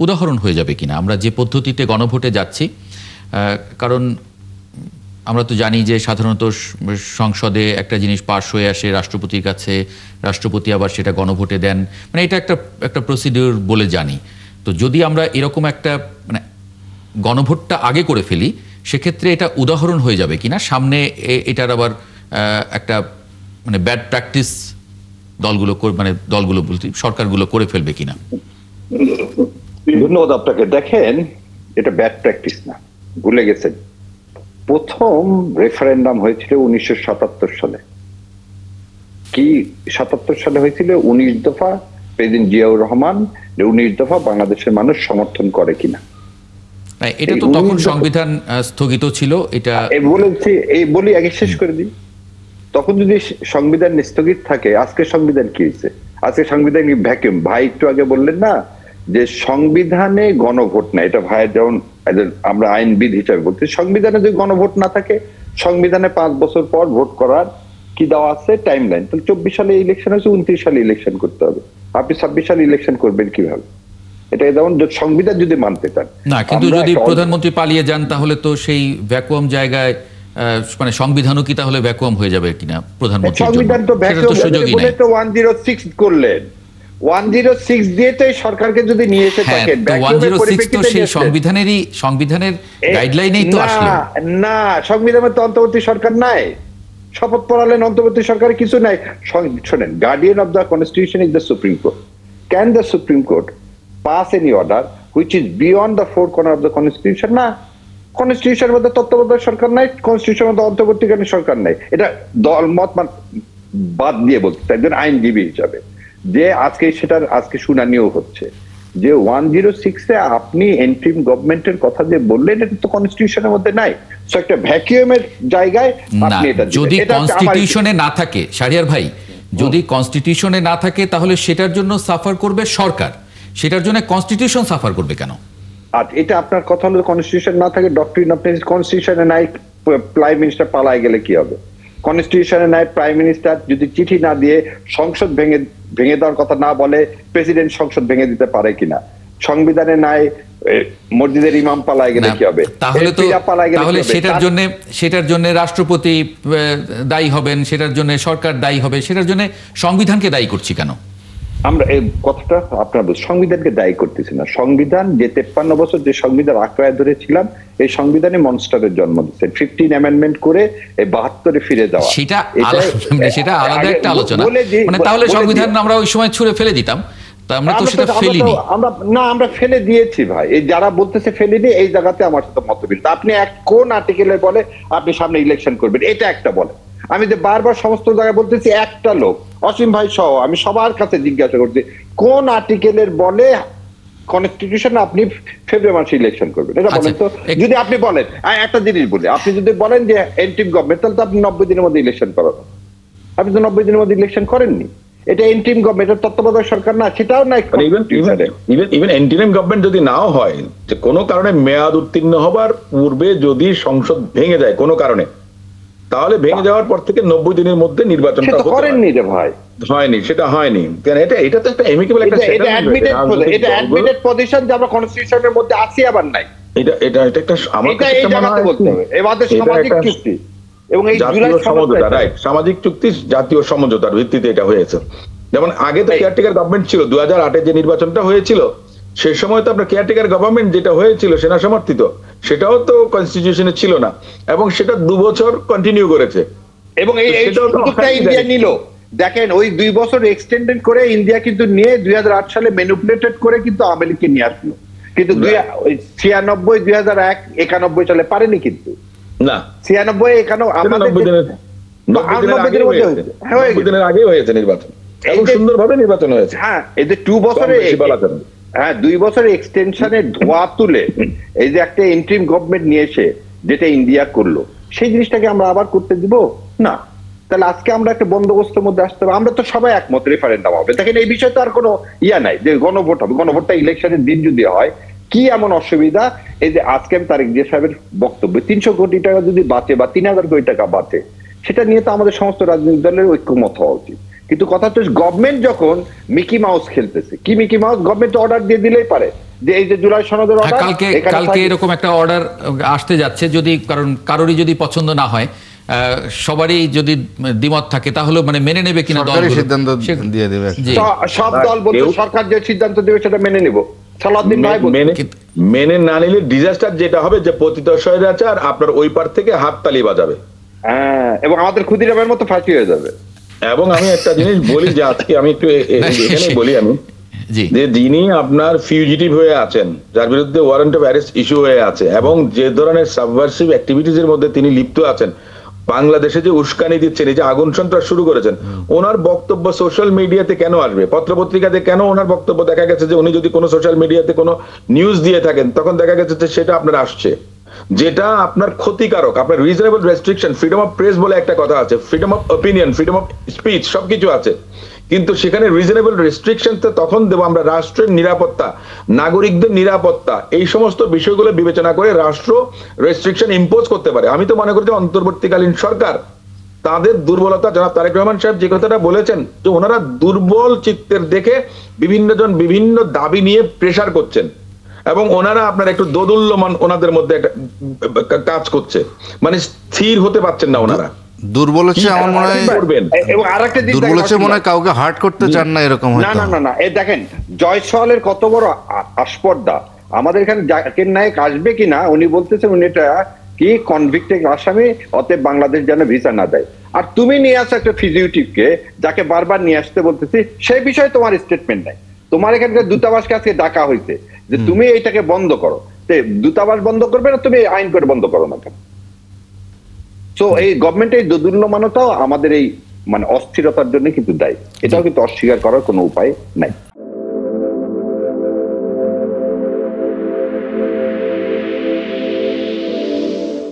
উদাহরণ হয়ে যাবে কিনা আমরা যে পদ্ধতিতে গণভোটে যাচ্ছি? কারণ আমরা তো জানি যে সাধারণত সংসদে একটা জিনিস পাশ হয়ে আসে রাষ্ট্রপতির কাছে, রাষ্ট্রপতি আবার সেটা গণভোটে দেন, মানে এটা একটা প্রসিডিউর বলে জানি। তো যদি আমরা এরকম একটা মানে গণভোটটা আগে করে ফেলি, সেক্ষেত্রে এটা উদাহরণ হয়ে যাবে কিনা, সামনে এটার আবার একটা মানে ব্যাড প্র্যাকটিস দলগুলো বলতে সরকারগুলো করে ফেলবে কিনা? ধন্যবাদ আপনাকে। দেখেন, এটা ব্যাড প্র্যাকটিস না, ভুলে গেছেন। প্রথম রেফারেন্ডাম হয়েছিল 1977 সালে। কি 77 সালে হয়েছিল? 19 দফা, প্রেসিডেন্ট জিয়াউর রহমান 19 দফা বাংলাদেশের মানুষ সমর্থন করে কিনা। এটা তো তখন সংবিধান স্থগিত ছিল। এটা বলেছি, এই বলি আগে শেষ করে দিই। তখন যদি সংবিধান স্থগিত থাকে, আজকে সংবিধান কি হয়েছে? আজকে সংবিধান ভ্যাকুয়াম। ভাই একটু আগে বললেন না যে সংবিধানে গণভোট না, এটা ভাইয়ের যেমন আমরা আইনবিদ হিসাবে বলছি, সংবিধানে যদি গণভোট না থাকে, সংবিধানে 5 বছর পর ভোট করার কি দেওয়া আছে টাইম লাইন। তাহলে 24 সালে ইলেকশন হয়েছে, 29 সালে ইলেকশন করতে হবে। আপনি 26 সালে ইলেকশন করবেন কিভাবে? এটা যেমন সংবিধান যদি মানতে চান না, কিন্তু যদি প্রধানমন্ত্রী পালিয়ে যান তাহলে তো সেই ভ্যাকুয়াম জায়গায় মানে সংবিধানও কি তাহলে ভ্যাকুয়াম হয়ে যাবে কিনা প্রধানমন্ত্রীর জন্য? সংবিধান তো ভ্যাকুয়াম বলে তো 106 করলেন। 106 দিয়ে তো সরকারকে যদি নিয়ে এসে থাকেন, 106 তো সেই সংবিধানের গাইডলাইনেই তো আসলো না। সংবিধানে তো অন্তর্বর্তী সরকার নাই। শপথ পড়ালেন, অন্তর্বর্তী সরকারের কিছু নাই। শোনেন, guardian of the constitution is the supreme court. Can the supreme court pass any order which is beyond the four corner of the constitution? না। কনস্টিটিউশনের মধ্যে তত্ত্বাবধায়ক সরকার নাই, কনস্টিটিউশনের মধ্যে অন্তর্বর্তীকালীন সরকার নাই। এটা দল মত বাদ দিয়ে বলতে একজন আইনজীবী হিসাবে যে আজকে শুনানিও হচ্ছে যে 106 এ আপনি এন্ট্রিম গভর্নমেন্টের কথা যে বললেন, এটা তো কনস্টিটিউশনের মধ্যে নাই। সো একটা ভ্যাকুয়ামের জায়গায় আপনি এটা যদি কনস্টিটিউশনে না থাকে, শাহরিয়ার ভাই, যদি কনস্টিটিউশনে না থাকে তাহলে সেটার জন্য সাফার করবে সরকার, সেটার জন্য কনস্টিটিউশন সাফার করবে কেন? আর এটা আপনার কথা হলো কনস্টিটিউশন না থাকে, ডক্ট্রিন অফ কনস্টিটিউশনে নাই, প্রাইম মিনিস্টার পালায় গেলে কি হবে? কনস্টিটিউশনে নাই, প্রাইম মিনিস্টার যদি চিঠি না দিয়ে সংসদ ভেঙে দেওয়ার কথা না বলে, প্রেসিডেন্ট সংসদ ভেঙে দিতে পারে কিনা? সংবিধানে নাই, মসজিদের ইমাম পালায় গেলে কি হবে? তাহলে সেটার জন্য রাষ্ট্রপতি দায়ী হবেন, সেটার জন্য সরকার দায়ী হবে, সেটার জন্য সংবিধানকে দায়ী করছি কেন? আমরা এই কথাটা আপনার সংবিধানকে দায়ী করতেছি না। সংবিধান যে 53 বছর যে সংবিধান আঁকড়ায় ধরেছিলাম, এই সংবিধানে মনস্টারের জন্ম দিচ্ছে। 15 অ্যামেন্ডমেন্ট করে এই 72-এ ফিরে যাওয়া, সেটা আলাদা একটা আলোচনা। মানে তাহলে সংবিধান আমরা ওই সময় ছুঁড়ে ফেলে দিতাম, তা আমরা তো সেটা ফেলিনি। আমরা ফেলে দিয়েছি ভাই। এই যারা বলতেছে ফেলিনি, এই জায়গাতে আমার সাথে মতবিরোধ। আপনি কোন আর্টিকেলে বলে আপনি সামনে ইলেকশন করবেন, এটা একটা বলে। আমি যে বারবার সমস্ত জায়গায় বলতেছি, একটা লোক, অসীম ভাই সহ আমি সবার কাছে জিজ্ঞাসা করছি, কোন আর্টিকেলের বলে কনস্টিটিউশন আপনি ফেব্রুয়ারি মাসে ইলেকশন করবেন? এটা বলেন তো। যদি আপনি বলেন, একটা জিনিস বলি, আপনি যদি বলেন যে এন্ট্রিম গভর্নমেন্ট, তাহলে তো আপনি 90 দিনের মধ্যে ইলেকশন করাবেন। আপনি তো 90 দিনের মধ্যে ইলেকশন করেননি। এটা এন্ট্রিম গভর্নমেন্টের তত্ত্বাবধায়ক সরকার না, সেটাও নাই। ইভেন এন্ট্রিম গভর্নমেন্ট যদি নাও হয়, যে কোনো কারণে মেয়াদ উত্তীর্ণ হবার পূর্বে যদি সংসদ ভেঙে যায় কোনো কারণে, তাহলে ভেঙে যাওয়ার পর থেকে 90 দিনের মধ্যে নির্বাচনটা করেননি রে ভাই। হয়নি, সেটা হয়নি। এটা তো একটা এমিকেবল একটা এটা অ্যাডমিটেড পজিশন যে আমরা কনস্টিটিউশনের মধ্যে আছি আবার নাই। এটা একটা আমার কাছে মনে হয় বলতে হবে এবারে সামাজিক চুক্তি এবং এই জুলাই সমঝোতা, রাইট, সামাজিক চুক্তি জাতীয় সমঝোতার ভিত্তিতে এটা হয়েছে। যেমন আগে তো কেয়ারটেকার গভর্নমেন্ট ছিল, 2008-এ যে নির্বাচনটা হয়েছিল সেই সময় তো আপনার কেয়ারটেকার গভর্নমেন্ট যেটা হয়েছিল সেনা সমর্থিত, সেটাও তো কনস্টিটিউশনে ছিল না, এবং সেটা 2 বছর কন্টিনিউ করেছে। এবং ইন্ডিয়া নিল, দেখেন ওই 2 বছর এক্সটেন্ডেড করে ইন্ডিয়া কিন্তু নিয়ে 2008 সালে ম্যানিপুলেটেড করে কিন্তু আমেরিকা নিয়ে আসলো। কিন্তু 96, 2001, 91 সালে পারেনি কিন্তু। না, 96, 91 আমাদের 90 দিনের আগে হয়েছে নির্বাচন, এবং সুন্দরভাবে নির্বাচন হয়েছে। হ্যাঁ, এই যে 2 বছরে 2 বছরের এক্সটেনশনের ধোয়া তুলে এই যে একটা ইন্টারিম গভর্নমেন্ট নিয়ে এসে যেটা ইন্ডিয়া করলো, সেই জিনিসটাকে আমরা আবার করতে দিব না। তাহলে আজকে আমরা একটা বন্দোবস্তের মধ্যে আসতে হবে। আমরা তো সবাই একমত রেফারেন্ডাম হবে। দেখেন, এই বিষয়ে তো আর কোনো নাই যে গণভোট হবে। গণভোটটা ইলেকশনের দিন যদি হয়, কি এমন অসুবিধা? এই যে আজকে তারেক জিয়া সাহেবের বক্তব্য, 300 কোটি টাকা যদি বাঁচে বা 3000 কোটি টাকা বাঁচে, সেটা নিয়ে তো আমাদের সমস্ত রাজনৈতিক দলের ঐক্যমত হওয়া উচিত। কিন্তু কথা তো গভর্নমেন্ট যখন মিকি মাউস খেলতেছে, কি মিকি মাউস? গভর্নমেন্ট অর্ডার দিয়ে দিলেই পারে যে এই যে জুলাই সনদের হ্যাঁ, order, কালকে এখানে কালকে থাকবে- এরকম একটা অর্ডার আসতে যাচ্ছে, যদি কারণ কারোরই যদি পছন্দ না হয়, সবারই যদি দ্বিমত থাকে, তাহলে মানে মেনে নেবে কিনা সরকারি দলগুলো সিদ্ধান্ত সে- দিয়ে দেবে জি। সব দল বলছে কেউ- সরকার যে সিদ্ধান্ত দেবে সেটা মেনে নিব। সালাউদ্দিন ভাই বলছে। মেনে না নিলে ডিজাস্টার যেটা হবে, যে পতিত স্বৈরাচার আপনার ওই পার থেকে হাততালি বাজাবে। হ্যাঁ, এবং আমাদের ক্ষুদিরামের মতো ফাঁসি হয়ে যাবে। এবং আমি একটা জিনিস বলি, যে আজকে আমি একটু এখানে বলি আমি, জি যে যিনি আপনার ফিউজিটিভ হয়ে আছেন, যার বিরুদ্ধে ওয়ারেন্ট অফ অ্যারেস্ট ইস্যু হয়ে আছে, এবং যে ধরনের সাবভার্সিভ অ্যাক্টিভিটিজ এর মধ্যে তিনি লিপ্ত আছেন, বাংলাদেশে যে উস্কানি দিচ্ছেন, এই যে আগুন সন্ত্রাস শুরু করেছেন, ওনার বক্তব্য সোশ্যাল মিডিয়াতে কেন আসবে, পত্রপত্রিকাতে কেন ওনার বক্তব্য দেখা গেছে যে উনি যদি কোনো সোশ্যাল মিডিয়াতে কোনো নিউজ দিয়ে থাকেন, তখন দেখা গেছে যে সেটা আপনার আসছে, যেটা আপনার ক্ষতিকারক। আপনার reasonable restriction, freedom of press বলে একটা কথা আছে, freedom of opinion, freedom of speech, সবকিছু আছে, কিন্তু সেখানে রিজনেবল রেস্ট্রিকশন তো তখন দেবো আমরা রাষ্ট্রের নিরাপত্তা, নাগরিকদের নিরাপত্তা, এই সমস্ত বিষয়গুলো বিবেচনা করে রাষ্ট্র রেস্ট্রিকশন ইম্পোজ করতে পারে। আমি তো মনে করি যে অন্তর্বর্তীকালীন সরকার তাদের দুর্বলতা, জনাব তারেক রহমান সাহেব যে কথাটা বলেছেন, যে ওনারা দুর্বল চিত্তের দেখে বিভিন্ন জন বিভিন্ন দাবি নিয়ে প্রেসার করছেন, এবং ওনারা আপনার একটু দোদুল্যমান ওনাদের মধ্যে একটা কাজ করছে, মানে স্থির হতে পারছেন না ওনারা। দুর্বল হচ্ছে আমার মনে হয়, করবেন এবং আরেকটা দিক দুর্বল হচ্ছে দেখেন, মনে হয় কাউকে হার্ট করতে চান না, এরকম না হয়তো। না না না, এই দেখেন জয়সওয়ালের কত বড় আস্পর্ধা। আমাদের এখানে জাকির নায়েক আসবে কিনা উনি বলতেছেন উনি এটা কি কনভিক্টেড আসামি, অতএব বাংলাদেশ যেন ভিসা না দেয়। আর তুমি নিয়ে আসো একটা ফিজিউটিভকে, যাকে বারবার নিয়ে আসতে বলতেছি, সেই বিষয়ে তোমার স্টেটমেন্ট নাই। তোমার এখানকার দূতাবাসকে আজকে ডাকা হয়েছে যে তুমি এইটাকে বন্ধ করো, দূতাবাস বন্ধ করবে না, তুমি আইন করে বন্ধ করো না কেন? তো এই গভর্নমেন্টের দোদুল্যমানতাও আমাদের এই মানে অস্থিরতার জন্য কিন্তু দায়ী। এটাও কিন্তু অস্বীকার করার কোনো উপায় নাই।